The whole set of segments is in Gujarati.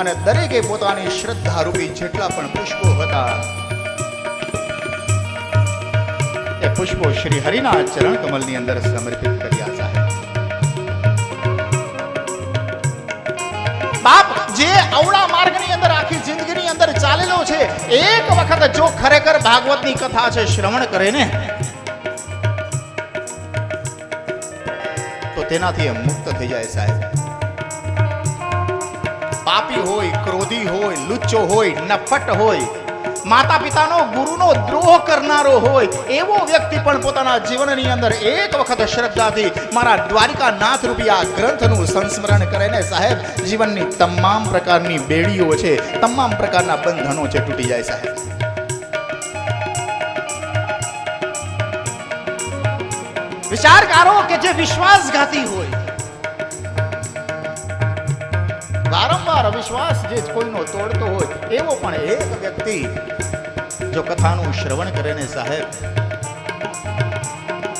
અને દરેકે પોતાની શ્રદ્ધા રૂપી જેટલા પણ પુષ્પો હતા એ પુષ્પો શ્રી હરિના ચરણ કમલની અંદર સમર્પિત કર્યા સાહેબ. બાપ જે અવળા માર્ગની અંદર આખી જિંદગીની અંદર ચાલેલો છે, એક વખત જો ખરેખર ભાગવતની કથા છે શ્રવણ કરે ને તો તેનાથી મુક્ત થઈ જાય સાહેબ. પાપી હોય, ક્રોધી હોય, લુચ્ચો હોય, નફટ હોય, માતા પિતાનો ગુરુનો દ્રોહ કરનારો હોય, એવો વ્યક્તિ પણ પોતાના જીવનની અંદર એક વખત શ્રદ્ધાથી મારા દ્વારિકા નાથ રૂપી આ ગ્રંથનું સંસ્મરણ કરે ને સાહેબ, જીવનની તમામ પ્રકારની બેડીઓ છે, તમામ પ્રકારના બંધનો છે, તૂટી જાય સાહેબ. વિચાર કરો કે જે વિશ્વાસઘાતી હોય, વારંવાર અવિશ્વાસ જે કોઈનો તોડતો હોય, એવો પણ એક વ્યક્તિ જો કથાનું શ્રવણ કરે ને સાહેબ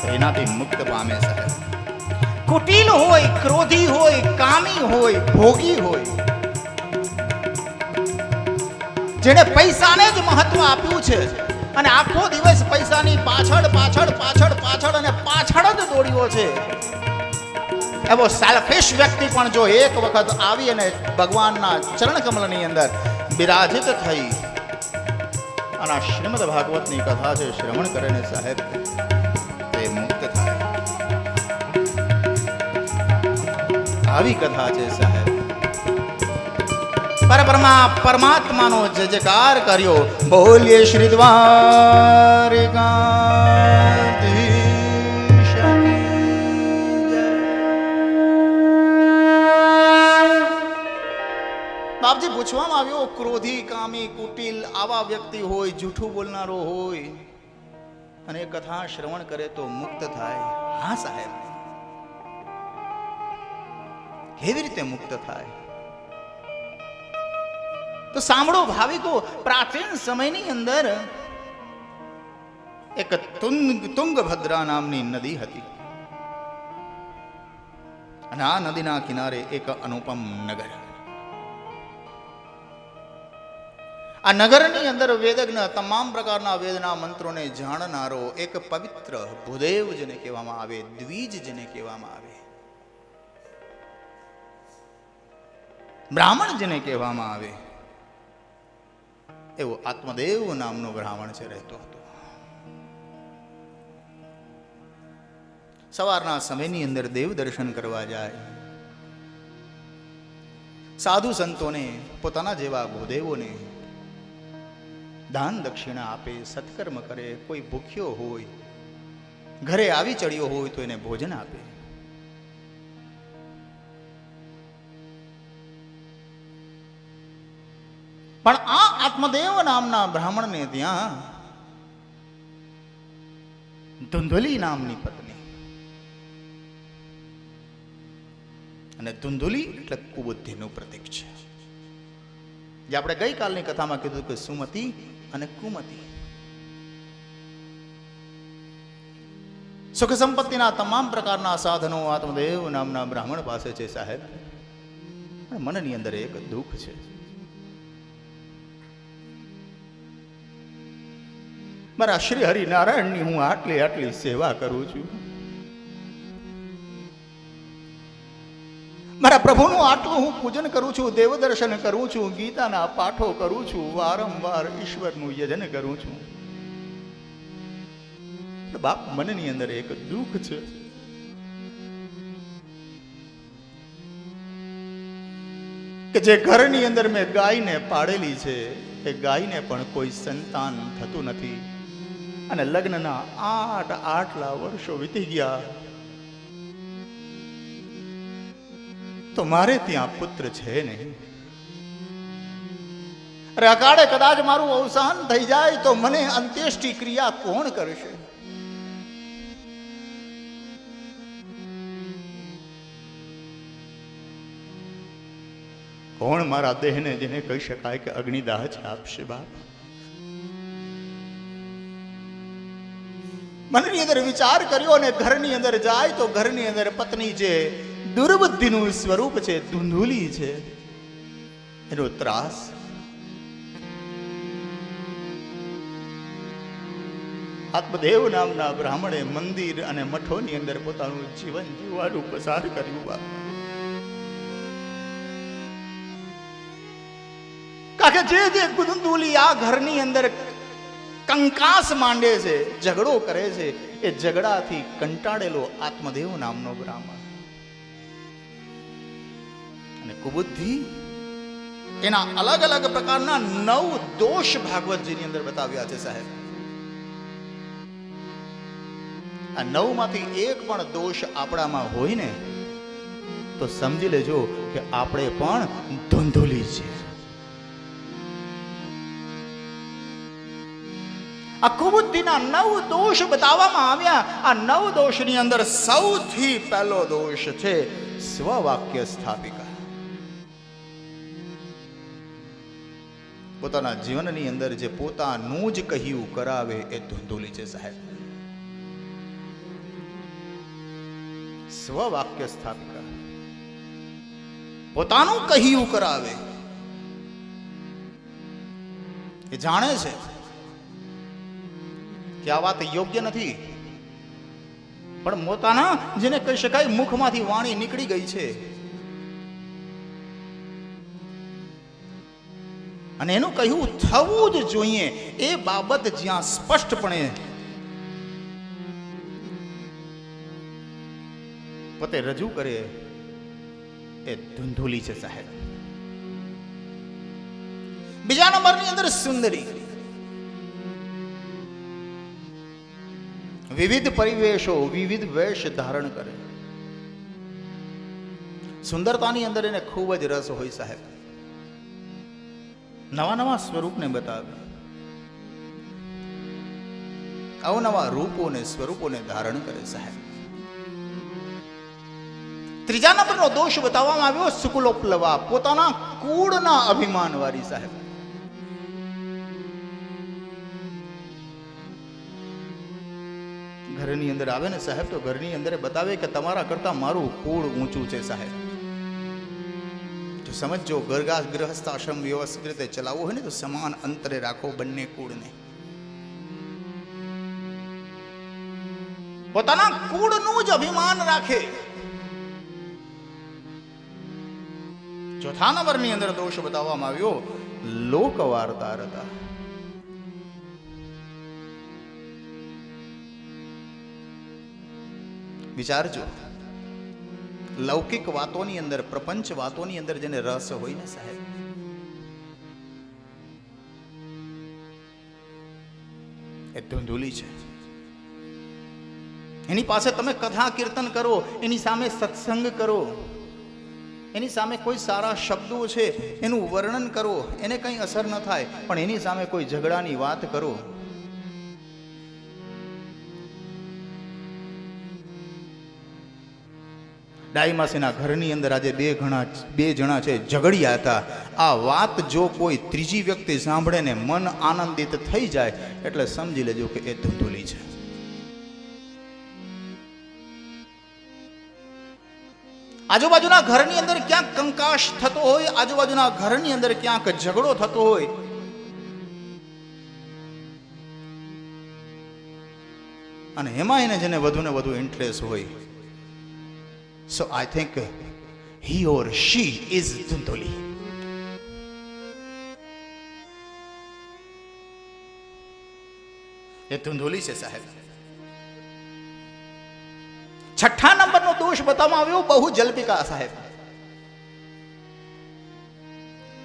તો એનાથી મુક્ત પામે સાહેબ. કુટિલ હોય, ક્રોધી હોય, કામી હોય, ભોગી હોય, જેને પૈસાને જ મહત્વ આપ્યું છે અને આખો દિવસ પૈસાની પાછળ પાછળ પાછળ પાછળ અને પાછળ જ દોડ્યો છે, એવો સેલ્ફિશ વ્યક્તિ પણ જો એક વખત આવી અને ભગવાનના ચરણ કમલની અંદર બિરાજિત થઈ અને શ્રીમદ ભાગવતની કથા છે શ્રવણ કરે ને સાહેબ તે મુક્ત થાય. આવી કથા છે સાહેબ. પરબ્રહ્મા પરમાત્માનો જય જયકાર કર્યો. બોલીએ શ્રી દ્વારિકા. બાપજી પૂછવામાં આવ્યો, ક્રોધી, કામી, કુટિલ આવા વ્યક્તિ હોય, જૂઠું બોલનારો હોય અને એ કથા શ્રવણ કરે તો મુક્ત થાય. હા સાહેબ, કેવી રીતે મુક્ત થાય? તો સાંભળો ભાવિકો, પ્રાચીન સમયની અંદર એક તુંગભદ્રા નામની નદી હતી અને આ નદીના કિનારે એક અનુપમ નગર. આ નગરની અંદર વેદજ્ઞ તમામ પ્રકારના વેદના મંત્રોને જાણનારો એક પવિત્ર ભૂદેવ જેને કહેવામાં આવે, દ્વિજ જેને કહેવામાં આવે, બ્રાહ્મણ જેને કહેવામાં આવે, એવો આત્મદેવ નામનો બ્રાહ્મણ છે રહેતો હતો. સવારના સમયની અંદર દેવ દર્શન કરવા જાય, સાધુ સંતોને, પોતાના જેવા ભૂદેવોને દાન દક્ષિણા આપે, સત્કર્મ કરે, કોઈ ભૂખ્યો હોય, ઘરે આવી ચડ્યો હોય તો એને ભોજન આપે. પણ આ આત્મદેવ નામના બ્રાહ્મણને ત્યાં ધુંધુલી નામની પત્ની, અને ધુંધુલી એટલે કુબુદ્ધિનું પ્રતીક છે. જે આપણે ગઈકાલની કથામાં કીધું કે સુમતી અને કુમતી, સુખ સંપત્તિના તમામ પ્રકારના સાધનો આત્મદેવ નામના બ્રાહ્મણ પાસે છે સાહેબ. મનની અંદર એક દુઃખ છે. મારા શ્રી હરિનારાયણની હું આટલી આટલી સેવા કરું છું, મારા પ્રભુનું આટલું હું પૂજન કરું છું, દેવ દર્શન કરું છું, ગીતાના પાઠો કરું છું, વારંવાર ઈશ્વરનું યજન કરું છું. બાપ, મનની અંદર એક દુઃખ છે. કે જે ઘરની અંદર મેં ગાયને પાડેલી છે, એ ગાયને પણ કોઈ સંતાન થતું નથી અને લગ્નના આટલા વર્ષો વીતી ગયા તો મારે ત્યાં પુત્ર છે નહીં. અરે અકાળે કદાચ મારું અવસાન થઈ જાય તો મને અંત્યેષ્ટિ ક્રિયા કોણ કરશે? કોણ મારા દેહને જેને કહી શકાય કે અગ્નિદાહ આપશે? બાપ, મનની અંદર વિચાર કર્યો અને ઘરની અંદર જાય તો ઘરની અંદર પત્ની છે, દુર્બુદ્ધિનું સ્વરૂપ છે, ધુંધુલી છે. એનો ત્રાસ. આત્મદેવ નામના બ્રાહ્મણે મંદિર અને મઠોની અંદર પોતાનું જીવન જીવવાનું પસાર કર્યું. બાપ, કારણ કે જે ગુંદુલી આ ઘરની અંદર કંકાસ માંડે છે, ઝઘડો કરે છે, એ ઝઘડાથી કંટાળેલો આત્મદેવ નામનો બ્રાહ્મણ અને કુબુદ્ધિ, એના અલગ અલગ પ્રકારના 9 દોષ ભાગવતજીની અંદર બતાવ્યા છે સાહેબ. આ 9 માંથી એક પણ દોષ આપણામાં હોય ને તો સમજી લેજો કે આપણે પણ ધૂંધુલી છે. આ કુબુદ્ધિના 9 દોષ બતાવવામાં આવ્યા. આ 9 દોષની અંદર સૌથી પહેલો દોષ છે સ્વવાક્ય સ્થાપિકા. પોતાના જીવનની અંદર જે પોતાનું જ કહ્યું કરાવે એ ધૂંધુલી છે સાહેબ. સ્વવાક્ય સ્થાપિકા, પોતાનું કહ્યું કરાવે. એ જાણે છે કે આ વાત યોગ્ય નથી, પણ પોતાના જેને કહી શકાય મુખમાંથી વાણી નીકળી ગઈ છે અને એનું કહ્યું થવું જ જોઈએ એ બાબત જ્યાં સ્પષ્ટપણે પોતે રજૂ કરે એ ધૂંધુલી છે સાહેબ. બીજા નંબરની અંદર સુંદરી. વિવિધ પરિવેશો, વિવિધ વેશ ધારણ કરે. સુંદરતાની અંદર એને ખૂબ જ રસ હોય સાહેબ. નવા નવા સ્વરૂપને બતાવે, અવનવા રૂપોને સ્વરૂપોને ધારણ કરે સાહેબ. ત્રીજા નંબરનો દોષ બતાવવામાં આવ્યો સુકુલોપલવા, પોતાના કુળના અભિમાન વાળી સાહેબ. ઘરની અંદર આવે ને સાહેબ તો ઘરની અંદર બતાવે કે તમારા કરતા મારું કુળ ઊંચું છે સાહેબ. તો સમજો, ગૃહસ્થ આશ્રમ વ્યવસ્થિત રીતે ચલાવવો હોય ને તો સમાન અંતરે રાખો બંને કુળને. પોતાના કુળનું જ અભિમાન રાખે. ચોથા નંબરની અંદર દોષ બતાવવામાં આવ્યો લોક વાર્તારતા. વિચારજો, લૌકિક વાતોની અંદર, પ્રપંચ વાતોની અંદર જેને રસ હોય ને સાહેબ, એ ધૂંધુલી છે. એની પાસે તમે કથા કીર્તન કરો, એની સામે સત્સંગ કરો, એની સામે કોઈ સારા શબ્દો છે એનું વર્ણન કરો, એને કંઈ અસર ન થાય, પણ એની સામે કોઈ ઝઘડાની વાત કરો, ડાઈમાસીના ઘરની અંદર આજે બે જણા છે, ઝઘડિયા હતા. આ વાત જો કોઈ ત્રીજી વ્યક્તિ સાંભળે ને મન આનંદિત થઈ જાય એટલે સમજી લેજો કે એ ધૂંધુલી છે. આજુબાજુના ઘરની અંદર ક્યાંક કંકાશ થતો હોય, આજુબાજુના ઘરની અંદર ક્યાંક ઝઘડો થતો હોય, અને એમાં એને જેને વધુ ને વધુ ઇન્ટરેસ્ટ હોય, so I think he or she is ધૂંધુલી. એ ધૂંધુલી છે સાહેબ. છઠ્ઠા નંબરનો દોષ બતાવવામાં આવ્યો બહુ જલ્પિકા સાહેબ.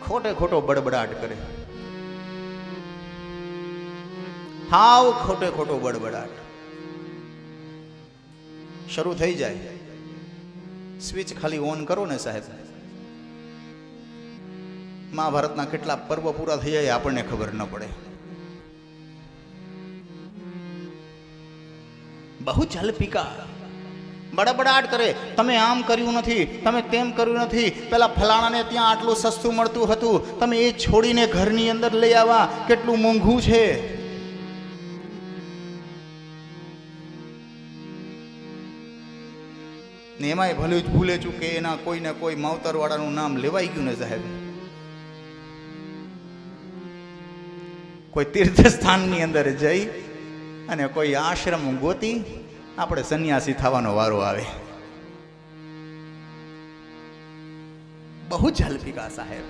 ખોટો બડબડાટ કરે, હાવ ખોટો બડબડાટ. શરૂ થઈ જાય, સ્વિચ ખાલી ઓન કરો ને સાહેબ, મહાભારતના કેટલા પર્વ પૂરા થઈ જાય આપણને ખબર ન પડે. બહુ જલ્પિકા, બડબડાટ કરે. તમે આમ કર્યું નથી, તમે તેમ કર્યું નથી, પેલા ફલાણાને ત્યાં આટલું સસ્તું મળતું હતું, તમે એ છોડીને ઘરની અંદર લઈ આવ્યા, કેટલું મોંઘું છે. ને એમાંય ભલે જ ભૂલે ચૂકે એના કોઈ ને કોઈ માવતર વાળાનું નામ લેવાઈ ગયું ને સાહેબ, કોઈ તીર્થ સ્થાનની અંદર જઈ અને કોઈ આશ્રમ ગોતી આપણે સંન્યાસી થવાનો વારો આવે. બહુ જલ્પિકા સાહેબ.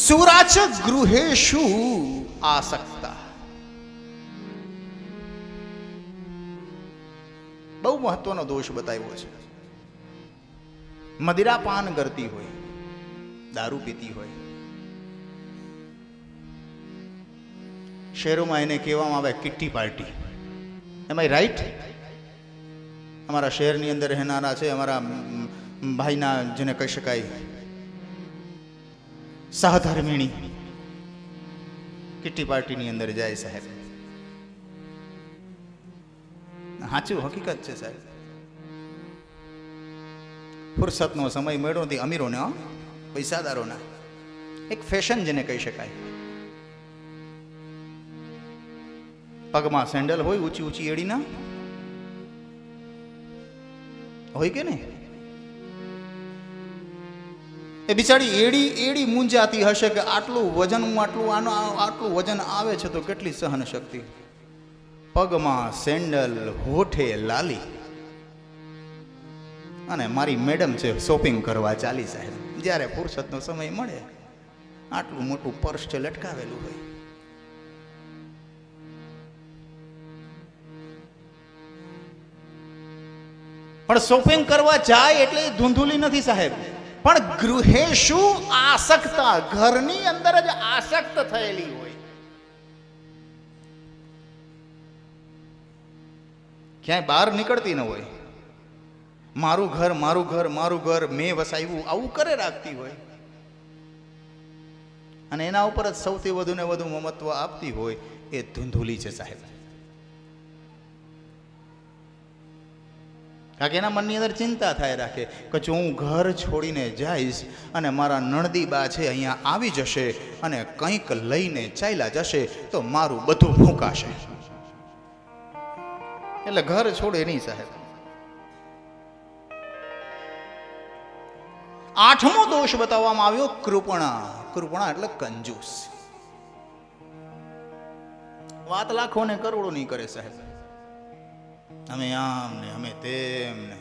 સુરાચ ગૃહેશુ આસક્તા. બહુ મહત્વનો દોષ બતાવ્યો છે. મદિરા પાન કરતી હોય, દારૂ પીતી હોય, શહેરોમાં એને કહેવામાં આવે kitty party. Am I right? અમારા શહેરની અંદર રહેનારા છે, અમારા ભાઈના જેને કહી શકાય સહધર્મિણી કિટ્ટી પાર્ટીની અંદર જાય સાહેબ. સાચું હકીકત છે સાહેબ. ફુરસતનો સમય મળ્યો નથી અમીરોને, પૈસાદારોના. એક ફેશન જેને કહી શકાય. પગમાં સેન્ડલ હોય ઊંચી ઊંચી એડીના હોય કે નહીં? એ બિચારી એડી મૂંઝાતી હશે કે આટલું વજન, આટલું વજન આવે છે તો કેટલી સહન શક્તિ. પગમાં સેન્ડલ, હોઠે લાલી, અને મારી મેડમ છે શોપિંગ કરવા ચાલી સાહેબ. જ્યારે ફુરસતનો સમય મળે આટલું મોટું પર્સ છે લટકાવેલું હોય. પણ શોપિંગ કરવા જાય એટલે ધૂંધુલી નથી સાહેબ, પણ ગૃહેશુ આસક્તા, ઘરની અંદર જ આસક્ત થયેલી હોય. ક્યાંય બહાર નીકળતી ન હોય. મારું ઘર, મારું ઘર, મારું ઘર, મેં વસાવ્યું, આવું કરે રાખતી હોય. અને એના ઉપર જ સૌથી વધુ ને વધુ મમત્વ આપતી હોય એ ધૂંધુલી છે સાહેબ. કારણ કે એના મનની અંદર ચિંતા થાય રાખે કે જો હું ઘર છોડીને જઈશ અને મારા નણદી બા છે અહીંયા આવી જશે અને કંઈક લઈને ચાલ્યા જશે તો મારું બધું ફૂંકાશે. એટલે ઘર છોડે નહીં સાહેબ. 8મો દોષ બતાવવામાં આવ્યો કૃપણા. કૃપણા એટલે કંજૂસ. વાત લાખો ને કરોડો નહીં કરે સાહેબ. અમે આમ ને અમે તેમ ને,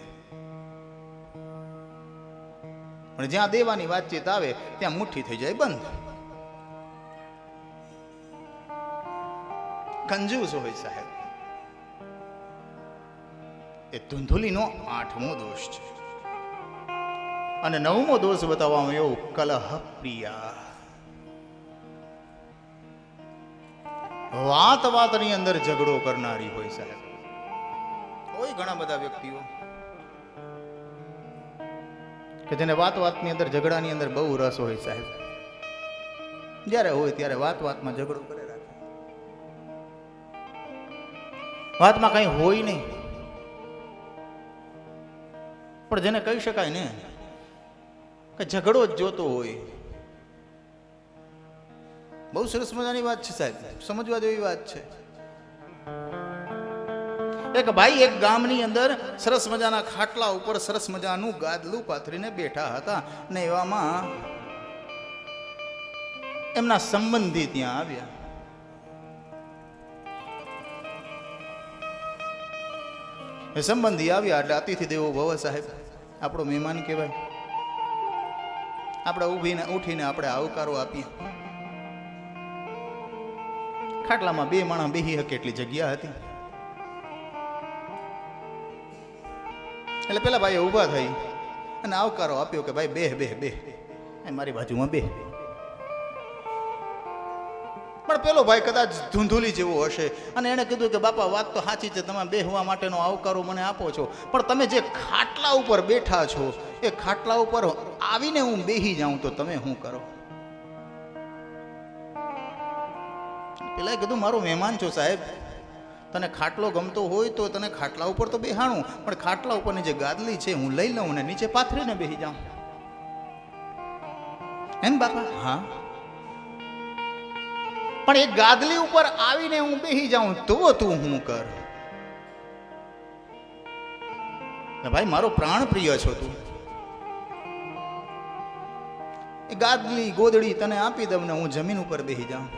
પણ જ્યાં દેવાની વાતચીત આવે ત્યાં મુઠ્ઠી થઈ જાય બંધ. કંજૂસ હોય સાહેબ. એ ધૂંધુલીનો 8મો દોષ છે. અને 9મો દોષ બતાવવામાં આવ્યો કલહ પ્રિયા. વાત વાતની અંદર ઝઘડો કરનારી હોય સાહેબ. હોય ઘણા બધા વ્યક્તિઓ કે જેને વાત વાતની અંદર, ઝઘડાની અંદર બહુ રસ હોય સાહેબ. જ્યારે હોય ત્યારે વાત વાતમાં ઝઘડો કરે રાખે. વાતમાં કઈ હોય નહીં, પણ જેને કહી શકાય ને કે ઝઘડો જ જોતો હોય. બહુ સરસ મજાની વાત છે સાહેબ, સમજવા જેવી વાત છે. એક ભાઈ એક ગામની અંદર સરસ મજાના ખાટલા ઉપર સરસ મજાનું ગાદલું પાથરીને બેઠા હતા ને એવામાં એમના સંબંધી ત્યાં આવ્યા. એ સંબંધી આવ્યા એટલે અતિથિ દેવો ભવ સાહેબ, આપણો મહેમાન કહેવાય. આપણે ઉઠીને આપણે આવકારો આપીએ. ખાટલામાં 2 માણસ બેહી શકે એટલી જગ્યા હતી. એટલે પેલા ભાઈ ઊભા થઈ અને આવકારો આપ્યો કે ભાઈ બે મારી બાજુમાં બે. પણ પેલો ભાઈ કદાચ ધૂંધુલી જેવો હશે અને એણે કીધું કે બાપા વાત તો સાચી છે, તમે બેહવા માટેનો આવકારો મને આપો છો, પણ તમે જે ખાટલા ઉપર બેઠા છો એ ખાટલા ઉપર આવીને હું બેહી જાઉં તો તમે શું કરો? પેલા કીધું મારો મહેમાન છો સાહેબ, તને ખાટલો ગમતો હોય તો તને ખાટલા ઉપર તો બેહાણું, પણ ખાટલા ઉપરની જે ગાદલી છે હું લઈ લઉં ને નીચે પાથરીને બેસી જાઉં. એમ બાપા? હા, પણ એ ગાદલી ઉપર આવીને હું બેસી જાઉં તો તું હું કર? ભાઈ મારો પ્રાણ પ્રિય છો તું. એ ગાદલી ગોદડી તને આપી દઉં ને હું જમીન ઉપર બેસી જાઉં.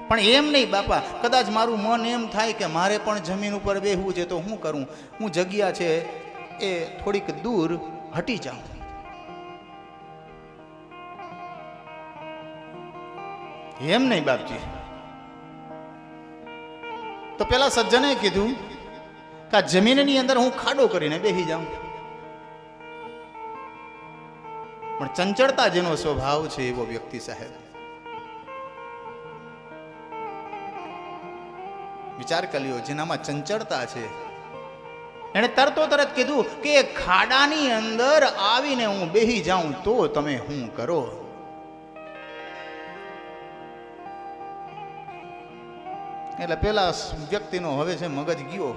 પણ એમ નહીં બાપા, કદાચ મારું મન એમ થાય કે મારે પણ જમીન ઉપર બેસવું છે તો હું કરું, હું જગ્યા છે એ થોડીક દૂર હટી જાઉં. એમ નહીં બાપજી. તો પેલા સજ્જને કીધું કે આ જમીનની અંદર હું ખાડો કરીને બેસી જાઉં. પણ ચંચળતા જેનો સ્વભાવ છે એવો વ્યક્તિ સાહેબ, વિચાર કર્યો, જેનામાં ચંચળતા છે એને તરતો તરત કીધું કે ખાડાની અંદર આવીને હું બેસી જાઉં તો તમે શું કરો? એટલે પેલા વ્યક્તિનો હવે છે મગજ ગયો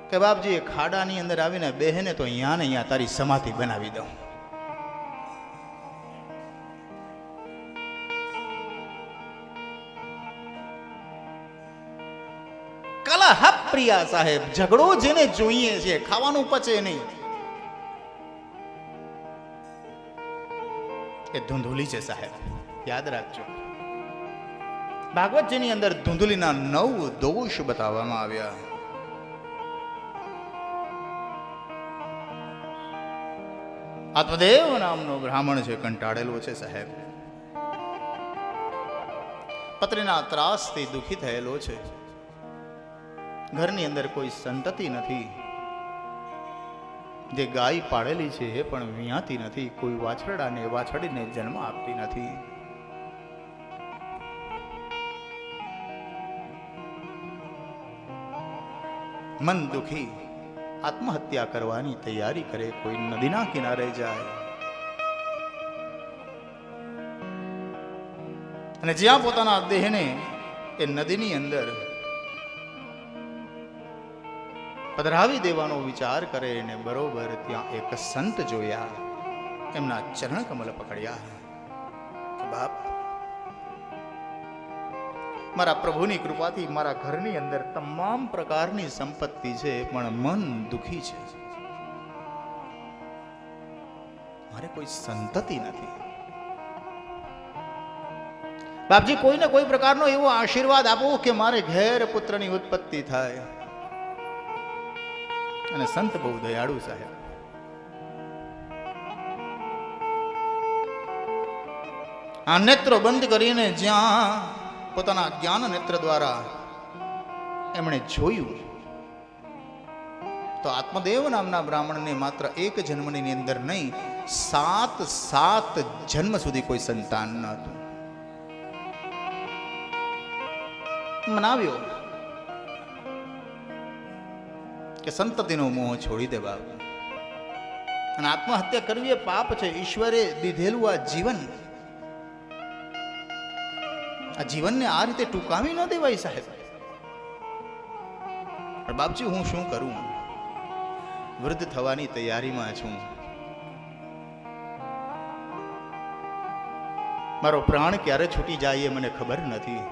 કે બાપજી ખાડાની અંદર આવીને બેહને તો અહીંયા ને અહીંયા તારી સમાધિ બનાવી દઉં. કલહ પ્રિયા સાહેબ, ઝઘડો જેને જોઈએ છે, ખાવાનું પચે નહીં, એ ધૂંધુલી છે સાહેબ, યાદ રાખજો. ભાગવતજીની અંદર ધૂંધુલીના 9 દોષ બતાવવામાં આવ્યા. આત્મદેવ નામનો બ્રાહ્મણ છે, કંટાળેલો છે સાહેબ, પત્નીના ત્રાસથી દુઃખી થયેલો છે. ઘરની અંદર કોઈ સંતતિ નથી, જે ગાય પાડેલી છે એ પણ વિયાતી નથી, કોઈ વાછરડાને વાછડીને જન્મ આપતી નથી. મન દુખી, આત્મહત્યા કરવાની તૈયારી કરે, કોઈ નદીના કિનારે જાય અને જ્યાં પોતાના દેહને એ નદીની અંદર પધરાવી દેવાનો વિચાર કરે ને બરોબર ત્યાં એક સંત જોયા, એમના ચરણ કમલ પકડ્યા કે બાપ, મારા પ્રભુની કૃપાથી મારા ઘરની અંદર તમામ પ્રકારની સંપત્તિ છે, પણ મન દુખી છે, મારે કોઈ સંતતિ નથી. બાપજી કોઈને કોઈ પ્રકારનો એવો આશીર્વાદ આપો કે મારે ઘેર પુત્રની ઉત્પત્તિ થાય. અને સંત બહુ દયાળુ સાહેબ, આ નેત્રો બંધ કરીને જ્યાં પોતાના જ્ઞાન નેત્ર દ્વારા એમણે જોયું તો આત્મદેવ નામના બ્રાહ્મણને માત્ર એક જન્મની અંદર નહીં, 7 જન્મ સુધી કોઈ સંતાન ન હતું. મનાવ્યો કે સંતતિનો મોહ છોડી દે બાપ, અને આત્મહત્યા કરવી એ પાપ છે. ઈશ્વરે દીધેલું આ જીવનને આ રીતે ટૂંકાવી ન દેવાય સાહેબ. પણ બાપજી હું શું કરું, વૃદ્ધ થવાની તૈયારીમાં છું, મારો પ્રાણ ક્યારે છૂટી જાય એ મને ખબર નથી.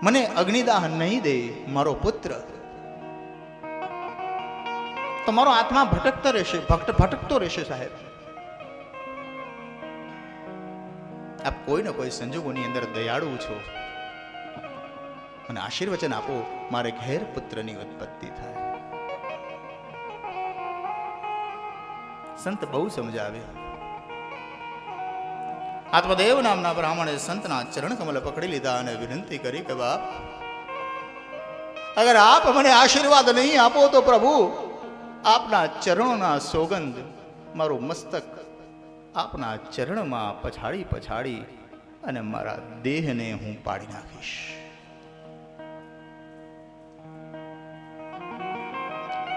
મને અગ્નિદાહ નહીં દે મારો પુત્ર તો મારો આત્મા ભટકતો રહેશે સાહેબ. આપ કોઈ ને કોઈ સંજોગોની અંદર દયાળુ છો અને આશીર્વચન આપો, મારે ઘેર પુત્રની ઉત્પત્તિ થાય. સંત બહુ સમજાવે. આત્મદેવ નામના બ્રાહ્મણે સંતના ચરણ કમલ પકડી લીધા અને વિનંતી કરી કે બાપ, અગર આપ મને આશીર્વાદ નહીં આપો તો પ્રભુ આપના ચરણોના સોગંદ મારું મસ્તક આપના ચરણમાં પછાડી અને મારા દેહને હું પાડી નાખીશ.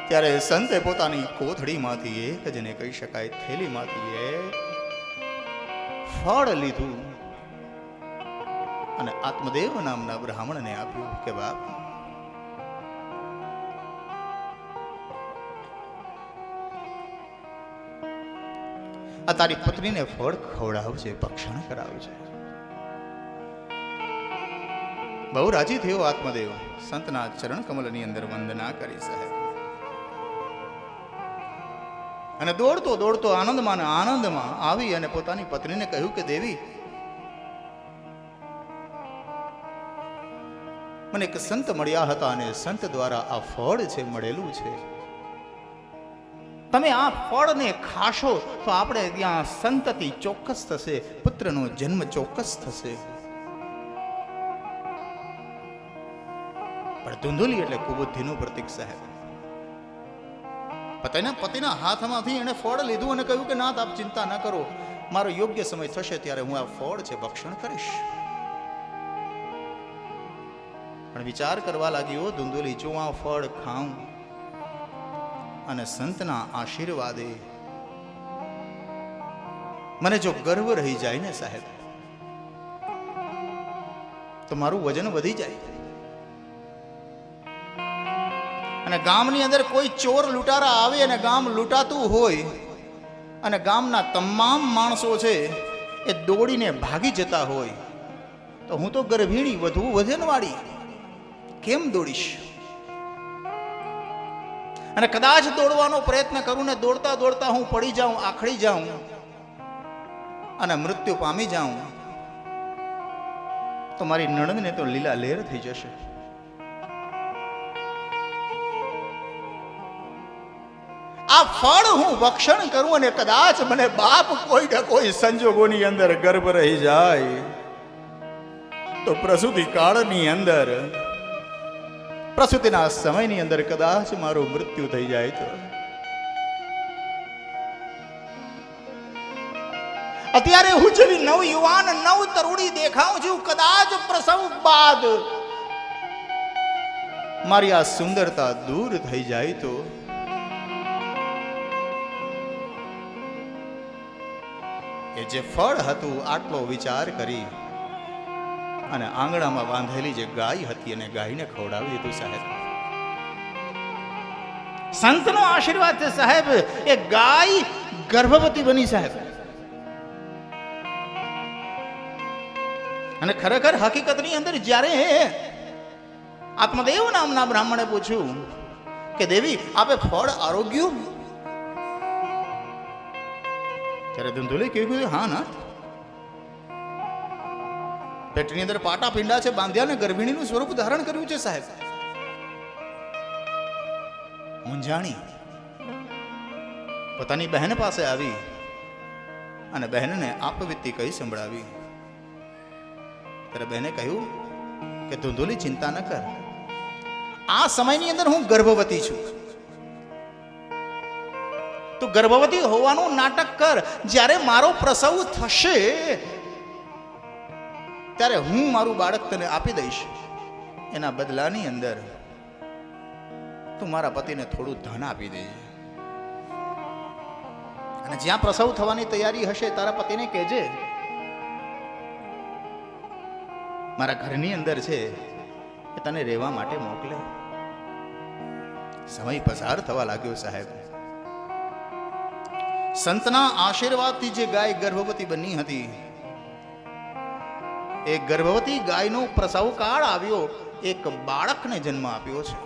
ત્યારે સંતે પોતાની કોથળીમાંથી એક જ ને કહી શકાય થેલીમાંથી એક ફળ લીધું અને આત્મદેવ નામના બ્રાહ્મણને આપ્યું કે બાપ, આ તારી પત્નીને ફળ ખવડાવજે, ભક્ષણ કરાવજે. બહુ રાજી થયો આત્મદેવ, સંતના ચરણ કમલની અંદર વંદના કરી સાહેબ, અને દોડતો દોડતો આનંદમાં ને આનંદમાં આવી અને પોતાની પત્નીને કહ્યું કે દેવી, મને એક સંત મળ્યા હતા અને સંત દ્વારા આ ફળ છે મળેલું છે. તમે આ ફળને ખાશો તો આપણે ત્યાં સંતતિ ચોક્કસ થશે, પુત્રનો જન્મ ચોક્કસ થશે. પણ ધુંધુલી એટલે કુબુદ્ધિનું પ્રતીક સાહેબ. પતિના હાથમાંથી એને ફળ લીધું અને કહ્યું કે નાથ આપ ચિંતા ન કરો, મારો યોગ્ય સમય થશે ત્યારે હું આ ફળ છે ભક્ષણ કરીશ. પણ વિચાર કરવા લાગ્યો ધુંધુલી, જો આ ફળ ખાઉં અને સંતના આશીર્વાદે મને જો ગર્વ રહી જાય ને સાહેબ, તો મારું વજન વધી જાય અને ગામની અંદર કોઈ ચોર લૂંટારા આવે અને ગામ લૂંટાતું હોય અને ગામના તમામ માણસો છે એ દોડીને ભાગી જતા હોય, તો હું તો ગર્ભીણી વધુ વજનવાળી કેમ દોડીશ? અને કદાચ દોડવાનો પ્રયત્ન કરું ને દોડતા દોડતા હું પડી જાઉં, આખડી જાઉં અને મૃત્યુ પામી જાઉં, તો મારી નણંદને તો લીલા લેર થઈ જશે. આ ફળ હું ભક્ષણ કરું અને કદાચ મને બાપ કોઈ ને કોઈ સંજોગોની અંદર ગર્ભ રહી જાય, તો પ્રસૂતિ કાળની અંદર, પ્રસૂતિના સમયની અંદર કદાચ મારું મૃત્યુ થઈ જાય તો અત્યારે હું જેવી નવ યુવાન નવ તરુણી દેખાઉં છું, કદાચ પ્રસવ બાદ મારી આ સુંદરતા દૂર થઈ જાય તો એ જે ફળ હતું આટલો વિચાર કરી અને આંગણામાં બાંધેલી જે ગાય હતી અને ગાયને ખવડાવી દીધું સાહેબ. સંતનો આશીર્વાદ છે સાહેબ, એ ગાય ગર્ભવતી બની સાહેબ. અને ખરેખર હકીકતની અંદર જ્યારે આત્મદેવ નામના બ્રાહ્મણે પૂછ્યું કે દેવી આપે ફળ આરોગ્ય, ત્યારે ધુંધુલી કહ્યું હા ના, પેટની અંદર પાટા પીંડા છે બાંધ્યા ને ગર્ભિણીનું સ્વરૂપ ધારણ કર્યું છે સાહેબ. મુંજાણી પોતાની બહેન પાસે આવી અને બહેનને આપવીતી કઈ સંભળાવી. ત્યારે બહેને કહ્યું કે ધુંધુલી ચિંતા ન કર, આ સમયની અંદર હું ગર્ભવતી છું, તું ગર્ભવતી હોવાનું નાટક કર, જ્યારે મારો પ્રસવ થશે ત્યારે હું મારું બાળક તને આપી દઈશ, એના બદલાની અંદર તું મારા પતિને થોડું ધન આપી દેજે અને જ્યાં પ્રસવ થવાની તૈયારી હશે તારા પતિને કહેજે મારા ઘરની અંદર છે એ તને રહેવા માટે મોકલે. સમય પસાર થવા લાગ્યો સાહેબ. સંતના આશીર્વાદથી જે ગાય ગર્ભવતી બની હતી, એ ગર્ભવતી ગાયનો પ્રસવ કાળ આવ્યો, એક બાળકને જન્મ આપ્યો છે.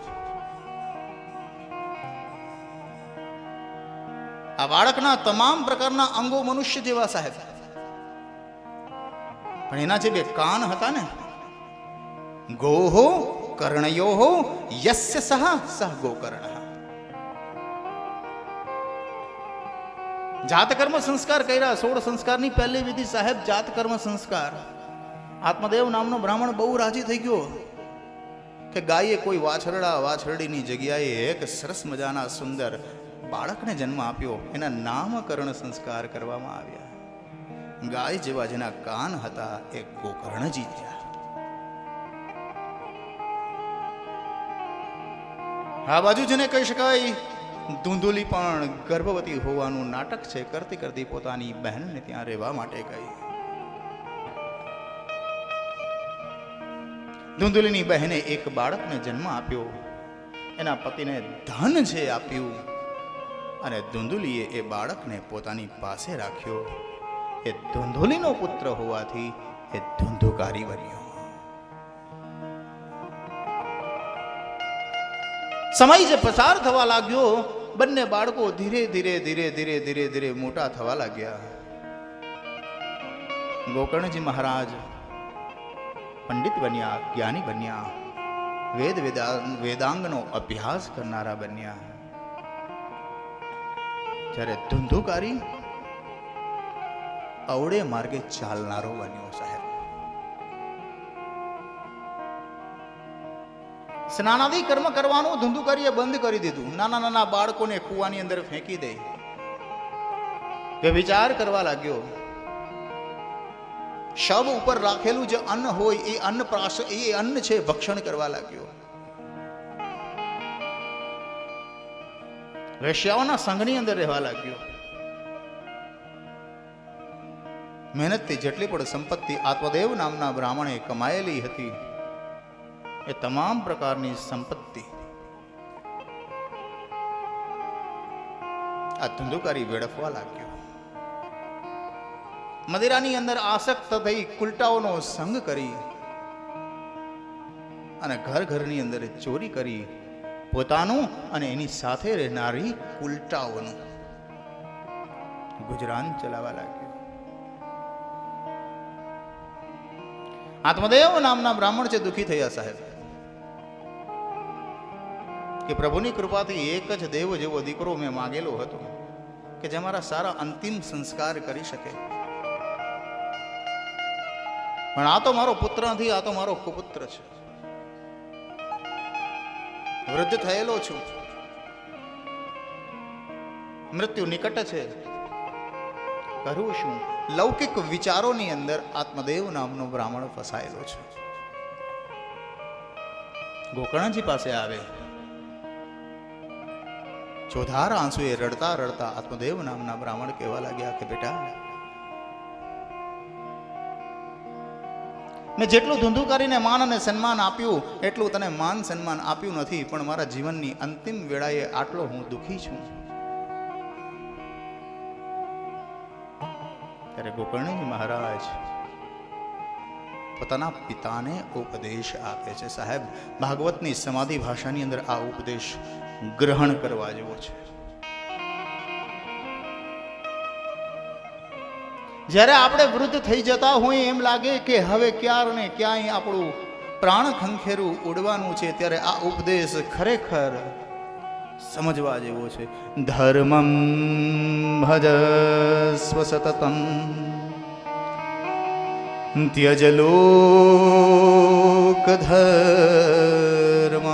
આ બાળકના તમામ પ્રકારના અંગો મનુષ્ય જેવા સાહેબ, પણ એના જે બે કાન હતા ને, ગોહો કર્ણયોહો યસ્ય સહ સહ ગોકર્ણ. જાતકર્મ સંસ્કાર કર્યા. 16 સંસ્કારની પહેલી વિધિ સાહેબ જાતકર્મ સંસ્કાર. આત્મદેવ નામનો બ્રાહ્મણ બહુ રાજી થઈ ગયો કે ગાયે કોઈ વાછરડીની જગ્યાએ એક સરસ મજાના સુંદર બાળકને જન્મ આપ્યો. એના નામકરણ સંસ્કાર કરવામાં આવ્યા. ગાય જેવા જેના કાન હતા એ ગોકર્ણજી થયા. આ બાજુ જેને કહી શકાય ધુંધુલી પણ ગર્ભવતી હોવાનું નાટક છે કરતી કરતી પોતાની બહેનને ત્યાં રહેવા માટે ગઈ. ધુંધુલીની બહેને એક બાળકને જન્મ આપ્યો, એના પતિને ધન છે આપ્યું અને ધુંધુલીએ એ બાળકને પોતાની પાસે રાખ્યો. એ ધુંધુલીનો પુત્ર હોવાથી એ ધુંધુકારી બન્યો. સમય જે પસાર થવા લાગ્યો, બંને બાળકો ધીરે ધીરે ધીરે ધીરે ધીરે ધીરે મોટા થવા લાગ્યા. ગોકર્ણજી મહારાજ પંડિત બન્યા, જ્ઞાની બન્યા, વેદાંગનો અભ્યાસ કરનારા બન્યા. જ્યારે ધુંધુકારી અવળે માર્ગે ચાલનારો બન્યો. સાહેબ, સ્નાનાદિ કર્મ કરવાનું ધુંધુકારીએ બંધ કરી દીધું. નાના નાના બાળકોને કૂવાની અંદર ફેંકી દે. વ્યભિચાર કરવા લાગ્યો. શવ ઉપર રાખેલું જે અન્ન હોય એ અન્ન છે ભક્ષણ કરવા લાગ્યો. વેશ્યાઓના સંઘની અંદર રહેવા લાગ્યો. મહેનતથી જેટલી પણ સંપત્તિ આત્મદેવ નામના બ્રાહ્મણે કમાયેલી હતી એ તમામ પ્રકારની સંપત્તિ આ ધંધુકારી વેડફવા લાગ્યો. મદિરાની અંદર આસક્ત થઈ કુલટાઓનો સંગ કરી અને ઘર ઘરની અંદર ચોરી કરી પોતાનું અને એની સાથે રહેનારી કુલટાઓનું ગુજરાન ચલાવવા લાગ્યો. આત્મદેવ નામના બ્રાહ્મણ છે દુઃખી થયા. સાહેબ, કે પ્રભુની કૃપાથી એક જ દેવ જેવો દીકરો મેં માંગેલો હતો કે જે મારા સારા અંતિમ સંસ્કાર કરી શકે, પણ આ તો મારો પુત્ર નથી, આ તો મારો કુપુત્ર છે. વૃદ્ધ થયેલો છું, મૃત્યુ નિકટ છે, કરું શું? લૌકિક વિચારોની અંદર આત્મદેવ નામનો બ્રાહ્મણ ફસાયેલો છે. ગોકર્ણજી પાસે આવે, ચોધાર આંસુએ રડતા રડતા આત્મદેવ નામના બ્રાહ્મણ કહેવા લાગ્યા કે બેટા, મેં જેટલું ધુંધુકારીને માન અને સન્માન આપ્યું એટલું તને માન સન્માન આપ્યું નથી, પણ મારા જીવનની અંતિમ વેળાએ આટલો હું દુઃખી છું. ત્યારે ગોકર્ણજી મહારાજ પોતાના પિતાને ઉપદેશ આપે છે. સાહેબ, ભાગવતની સમાધિ ભાષાની અંદર આ ઉપદેશ ગ્રહણ કરવા જેવો છે. જ્યારે આપણે વૃદ્ધ થઈ જતા હોય એમ લાગે કે હવે ક્યારે ને ક્યાંય આપણું પ્રાણ ખંખેરું ઉડવાનું છે, ત્યારે આ ઉપદેશ ખરેખર સમજવા જેવો છે. ધર્મં ભજસ્વ સતતમ ત્યજ લોક ધર્મં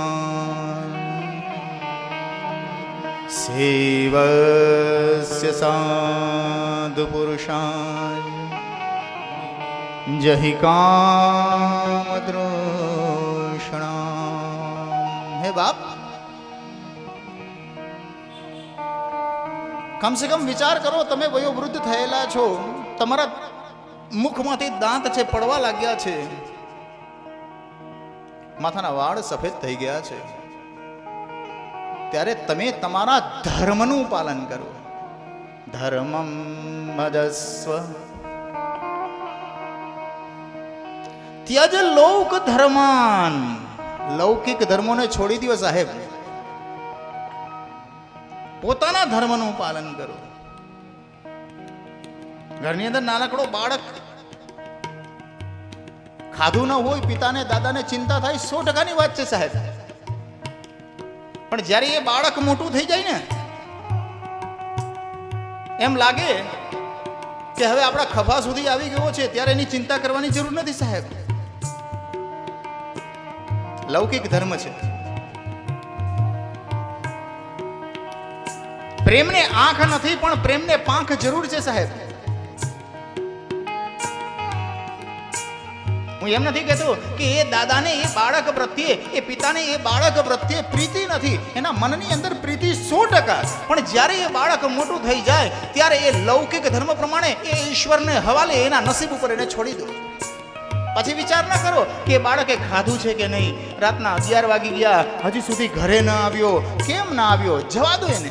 સેવસ્ય સાધુ પુરુષાય જહિ કામ તૃષ્ણા. હે બાપ, કમસે કમ વિચાર કરો, તમે વયોવૃદ્ધ થયેલા છો, તમારા મુખમાંથી દાંત છે પડવા લાગ્યા છે, માથાના વાળ સફેદ થઈ ગયા છે, ત્યારે તમે તમારા ધર્મનું પાલન કરો. ધર્મં ભજસ્વ ત્યજ લોક ધર્માન. લૌકિક ધર્મોને છોડી દો સાહેબ, પોતાના ધર્મનું પાલન કરો. ઘરની અંદર નાનકડો બાળક ખાધું ન હોય, પિતાને દાદાને ચિંતા થાય, 100%ની વાત છે સાહેબ. પણ જ્યારે એ બાળક મોટું થઈ જાય ને, એમ લાગે કે હવે આપણા ખભા સુધી આવી ગયો છે, ત્યારે એની ચિંતા કરવાની જરૂર નથી સાહેબ. લૌકિક ધર્મ છે. પ્રેમને આંખ નથી, પણ પ્રેમને પાંખ જરૂર છે સાહેબ. હું એમ નથી કહેતો કે એ દાદાને એ બાળક પ્રત્યે, એ પિતાને એ બાળક પ્રત્યે પ્રીતિ નથી, એના મનની અંદર પ્રીતિ 100%. પણ જ્યારે એ બાળક મોટું થઈ જાય ત્યારે એ લૌકિક ધર્મ પ્રમાણે એ ઈશ્વરને હવાલે, એના નસીબ ઉપર એને છોડી દો. પછી વિચાર ના કરો કે બાળકે ખાધું છે કે નહીં, રાતના 11 વાગી ગયા, હજી સુધી ઘરે ન આવ્યો, કેમ ના આવ્યો, જવા દો એને.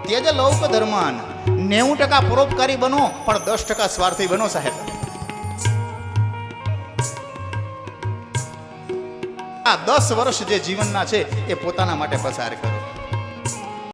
ત્યજ લોક ધર્માન. 90% પરોપકારી બનો, પણ 10% સ્વાર્થી બનો સાહેબ. છેલ્લા 10 વર્ષ જે જીવનના છે એ પોતાના માટે પસાર કરો.